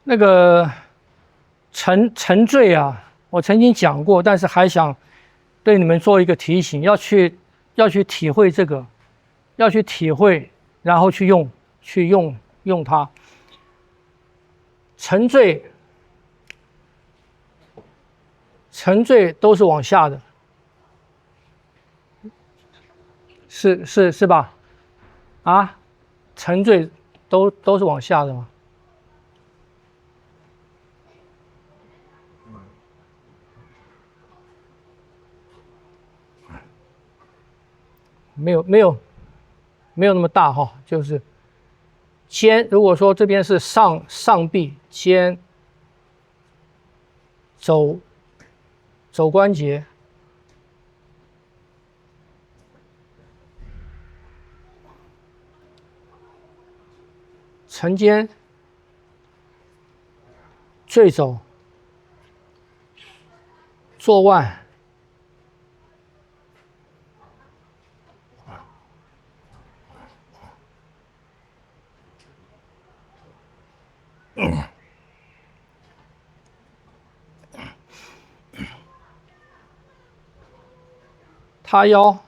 那个沉坠啊，我曾经讲过，但是还想对你们做一个提醒，要去体会这个，要去体会，然后去用它。沉坠都是往下的，是吧？啊，沉坠都是往下的吗？没有那么大哈，就是肩。如果说这边是上臂肩肘关节，沉肩坠肘坐腕。塌腰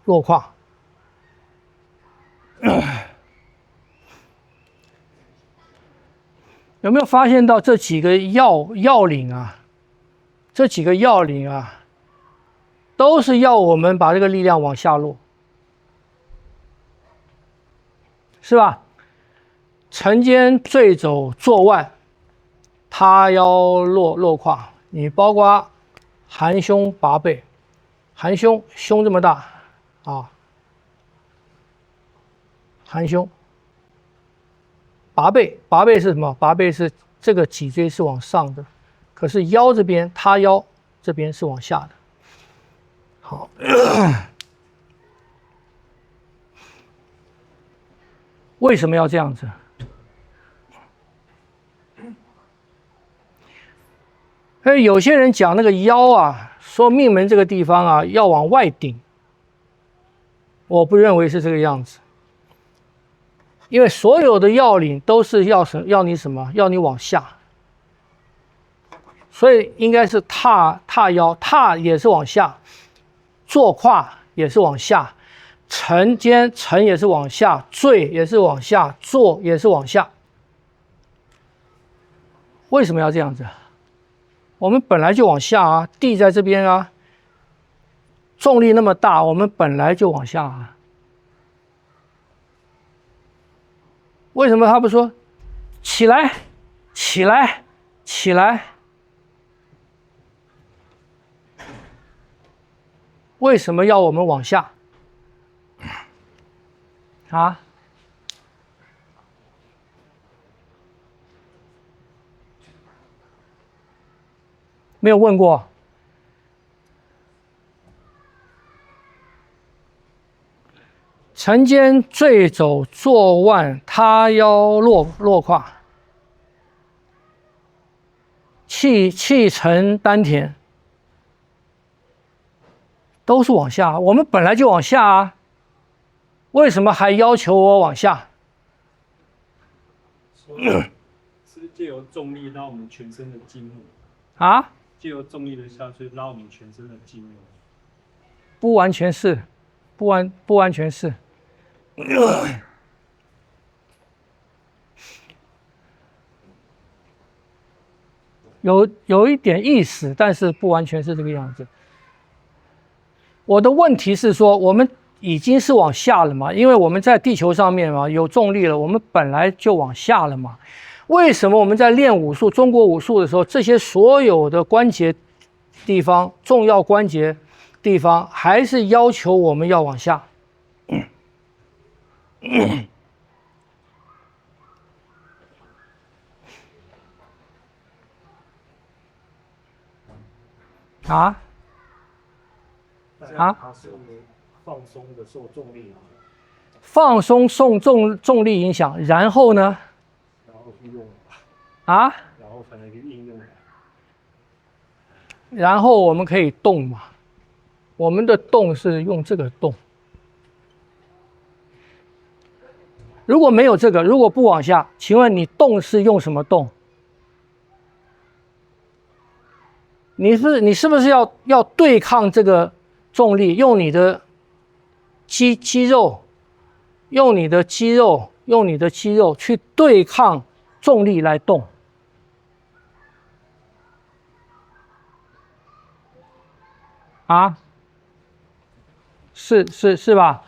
落胯。有没有发现到这几个要领啊？这几个要领啊，都是要我们把这个力量往下落，是吧？沉肩坠肘坐腕，塌腰落胯。你包括含胸拔背，含胸这么大啊，含胸。拔背是什么？拔背是这个脊椎是往上的，可是腰这边塌腰这边是往下的。好，为什么要这样子？有些人讲那个腰啊，说命门这个地方啊要往外顶，我不认为是这个样子。因为所有的要领都是要你什么？要你往下，所以应该是踏腰，踏也是往下，坐胯也是往下，沉肩沉也是往下，坠也是往下，坐也是往下。为什么要这样子？我们本来就往下啊，地在这边啊，重力那么大，我们本来就往下啊。为什么他不说起来，起来，起来？为什么要我们往下？啊？没有问过。沉肩坠肘坐腕塌腰落胯，气沉丹田，都是往下。我们本来就往下啊，为什么还要求我往下？是借由重力拉我们全身的筋膜啊？借由重力的下去拉我们全身的筋膜。不完全是，不完全是。有一点意思，但是不完全是这个样子。我的问题是说，我们已经是往下了嘛？因为我们在地球上面嘛，有重力了，我们本来就往下了嘛。为什么我们在练武术、中国武术的时候，这些所有的关节地方、重要关节地方，还是要求我们要往下？啊？它是放松的受重力影响。放松受重力影响，然后呢？然后去用。啊？然后才能去应用。然后我们可以动嘛？我们的动是用这个动。如果没有这个，如果不往下，请问你动是用什么动？你是不是要对抗这个重力，用你的肌肉，用你的肌肉去对抗重力来动？啊，是吧？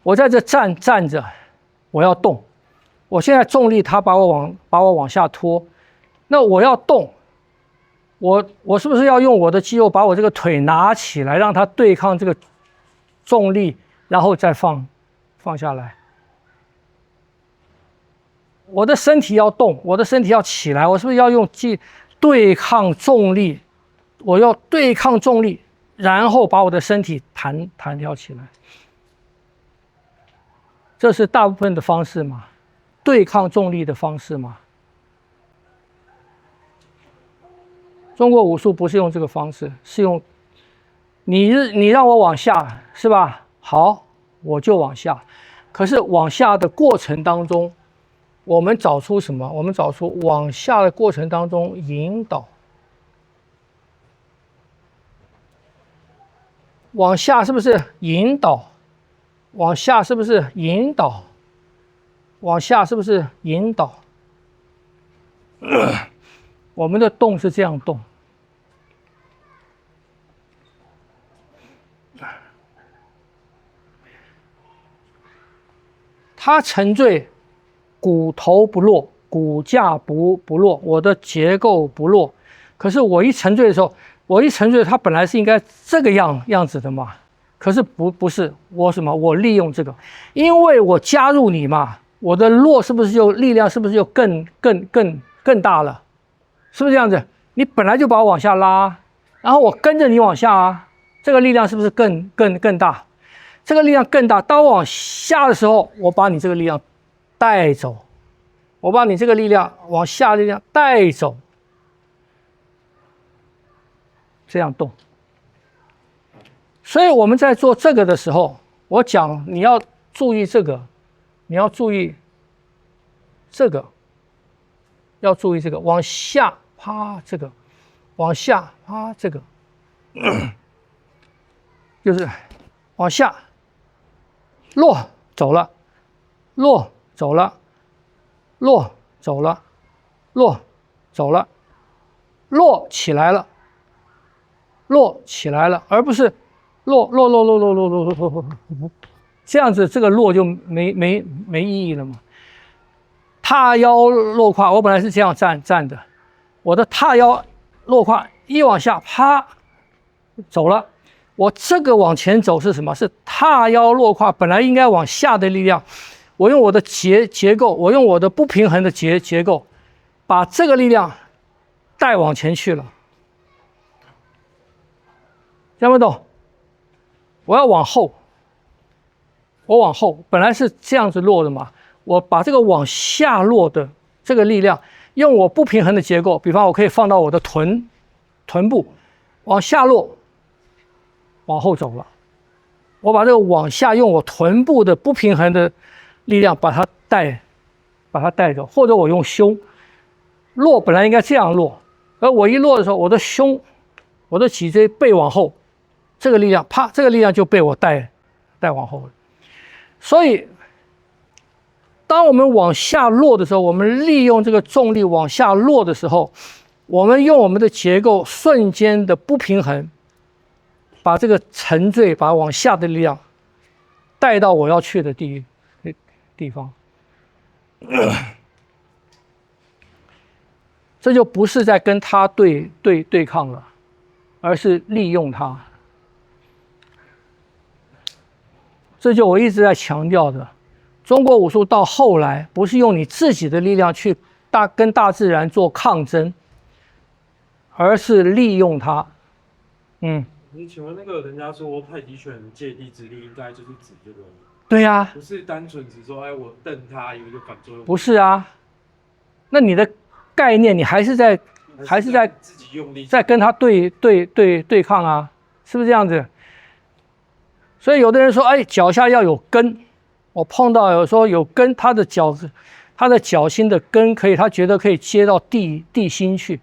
我在这站着，我要动。我现在重力它把我往下拖，那我要动，我是不是要用我的肌肉把我这个腿拿起来，让它对抗这个重力，然后再放下来？我的身体要动，我的身体要起来，我是不是要用对抗重力？我要对抗重力，然后把我的身体弹跳起来。这是大部分的方式嘛？对抗重力的方式嘛？中国武术不是用这个方式，是用你让我往下，是吧？好，我就往下。可是往下的过程当中，我们找出什么？我们找出往下的过程当中引导。往下是不是引导？往下是不是引导？往下是不是引导？我们的动是这样动。它沉坠，骨头不落，骨架不落，我的结构不落。可是我一沉坠的时候，它本来是应该这个样子的嘛。可是不是，我利用这个，因为我加入你嘛，我的落是不是就力量是不是就更大了？是不是这样子？你本来就把我往下拉，然后我跟着你往下啊，这个力量是不是更大？这个力量更大。当我往下的时候，我把你这个力量带走，我把你这个力量往下的力量带走，这样动。所以我们在做这个的时候，我讲你要注意这个，你要注意这个，要注意这个往下啪这个，往下啪这个，就是往下落走了，落走了，落走了，落走了，落起来了，落起来了，而不是落，这样子这个落就没意义了嘛。踏腰落胯，我本来是这样站的，我的踏腰落胯一往下啪走了，我这个往前走是什么？是踏腰落胯，本来应该往下的力量，我用我的结构，我用我的不平衡的结构，把这个力量带往前去了。听不懂？我要往后，我往后，本来是这样子落的嘛，我把这个往下落的这个力量，用我不平衡的结构，比方我可以放到我的臀部，往下落，往后走了。我把这个往下用我臀部的不平衡的力量把它带走，或者我用胸落，本来应该这样落，而我一落的时候，我的胸，我的脊椎背往后。这个力量，啪，这个力量就被我带往后了。所以，当我们往下落的时候，我们利用这个重力往下落的时候，我们用我们的结构瞬间的不平衡，把这个沉坠，把往下的力量带到我要去的地方。这就不是在跟他对抗了，而是利用他。这就我一直在强调的，中国武术到后来不是用你自己的力量去跟大自然做抗争，而是利用它。你请问那个人家说太极拳借力之力，应该就是指这个？对呀，不是单纯只说我蹬他有一个反作用。不是啊，那你的概念你还是在自己用力，在跟他对抗啊，是不是这样子？所以有的人说，脚下要有根，我碰到有说有根，他的脚心的根可以，他觉得可以接到地心去。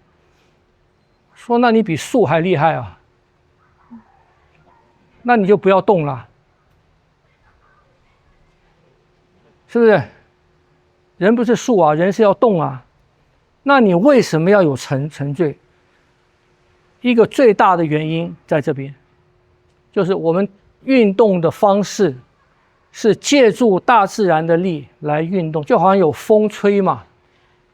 说那你比树还厉害啊，那你就不要动了，是不是？人不是树啊，人是要动啊。那你为什么要有沉醉？一个最大的原因在这边，就是我们运动的方式是借助大自然的力来运动，就好像有风吹嘛，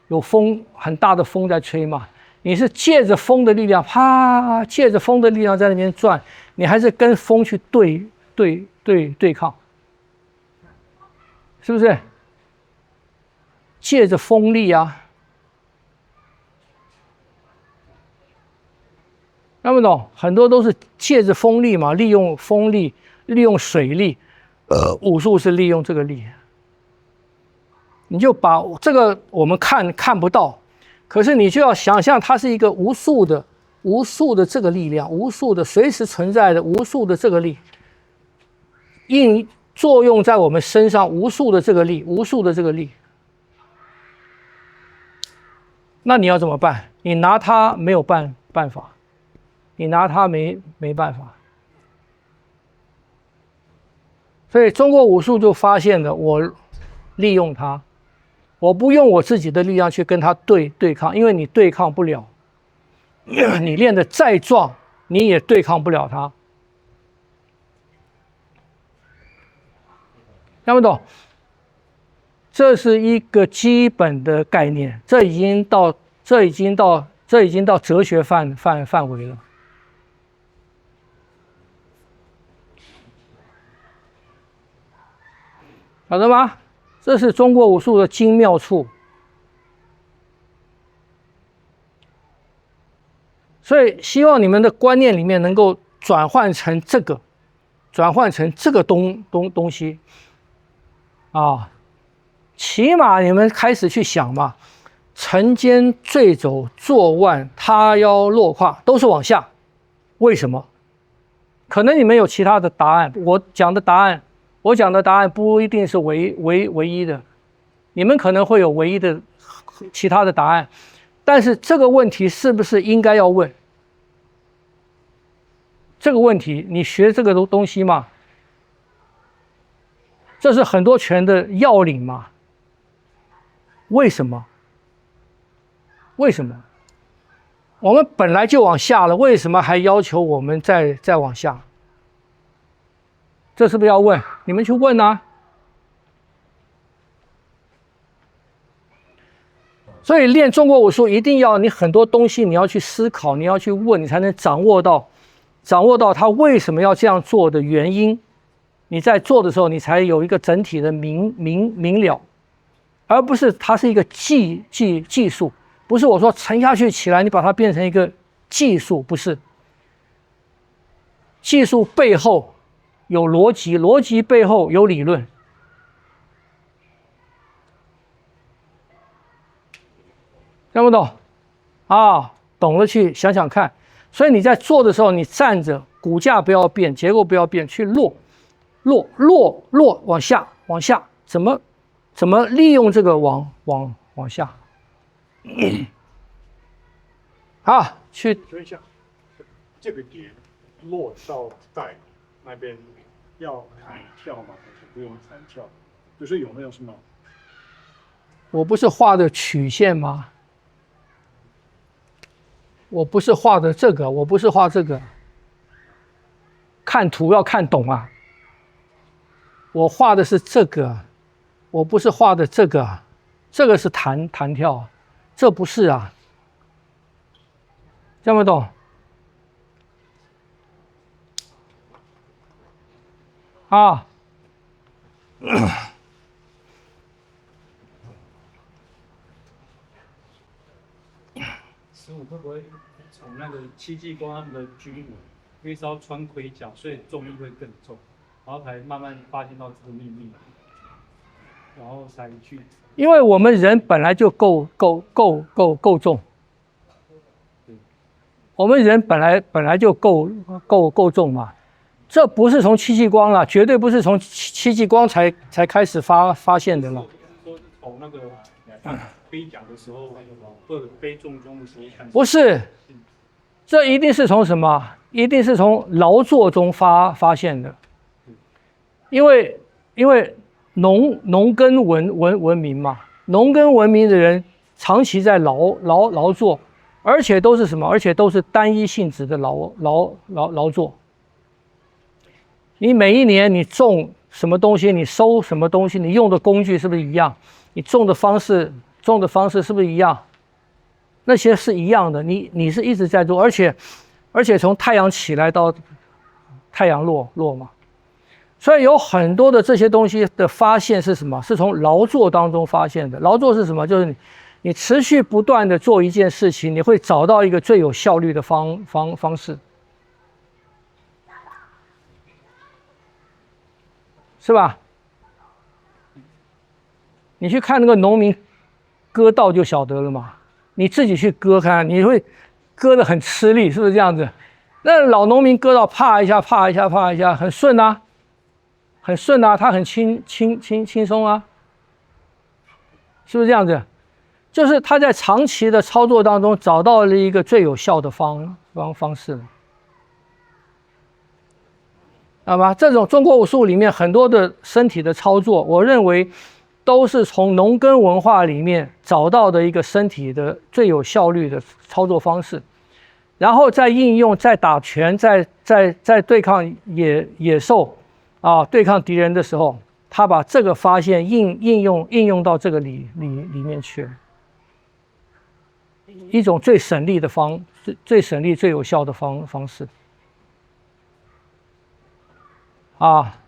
有风很大的风在吹嘛，你是借着风的力量，啪，借着风的力量在那边转，你还是跟风去对抗，是不是？借着风力啊。看不懂，很多都是借着风力嘛，利用风力，利用水力，武术是利用这个力。你就把这个我们看不到，可是你就要想象它是一个无数的这个力量，无数的随时存在的无数的这个力，作用在我们身上，无数的这个力，无数的这个力。那你要怎么办？你拿它没有办法。你拿它没办法，所以中国武术就发现了，我利用它，我不用我自己的力量去跟它对抗，因为你对抗不了，你练得再壮，你也对抗不了它。听不懂？这是一个基本的概念，这已经到哲学范围了。晓得吗？这是中国武术的精妙处。所以希望你们的观念里面能够转换成这个东西啊，起码你们开始去想嘛，沉肩坠肘坐腕塌腰落胯都是往下，为什么？可能你们有其他的答案，我讲的答案不一定是唯一的，你们可能会有唯一的其他的答案，但是这个问题是不是应该要问？这个问题，你学这个东西嘛，这是很多拳的要领嘛？为什么？我们本来就往下了，为什么还要求我们再往下？这是不是要问？你们去问啊！所以练中国武术一定要你很多东西你要去思考，你要去问，你才能掌握到他为什么要这样做的原因。你在做的时候，你才有一个整体的明了，而不是它是一个技术，不是我说沉下去起来，你把它变成一个技术，不是。技术背后有逻辑，逻辑背后有理论。听不懂？啊，懂了去想想看。所以你在做的时候，你站着，骨架不要变，结构不要变，去落，往下，怎么利用这个往下？啊，去。请问一下，这个点落到带那边要弹跳吗？还是不用弹跳？就是有没有什么？我不是画的曲线吗？我不是画的这个，我不是画这个。看图要看懂啊！我画的是这个，我不是画的这个，这个是弹跳，这不是啊。听不懂？啊！15会不会从那个戚继光他们的军武，因为是要穿盔甲，所以重力会更重，然后才慢慢发现到这个秘密，然后才去。因为我们人本来就够重，我们人本来就够重嘛，这不是从戚继光啦，绝对不是从戚继光才开始发现的了。说是从那个飞甲的时候，或者飞重装的时候开始。不是，这一定是从什么？一定是从劳作中发现的，因为农耕文明嘛，农耕文明的人长期在劳作，而且都是什么？而且都是单一性质的劳作。你每一年你种什么东西，你收什么东西，你用的工具是不是一样？你种的方式是不是一样？那些是一样的，你是一直在做，而且从太阳起来到太阳落嘛，所以有很多的这些东西的发现是什么？是从劳作当中发现的。劳作是什么？就是你持续不断的做一件事情，你会找到一个最有效率的方式，是吧？你去看那个农民割稻就晓得了嘛。你自己去割看，你会割得很吃力，是不是这样子？那老农民割到啪一下，很顺啊，他很轻松啊，是不是这样子？就是他在长期的操作当中找到了一个最有效的方式，好吧？这种中国武术里面很多的身体的操作，我认为都是从农耕文化里面找到的一个身体的最有效率的操作方式，然后再应用，再打拳，在对抗野兽啊，对抗敌人的时候，他把这个发现应用到这个里面去，一种最省力的最省力、最有效的方式啊。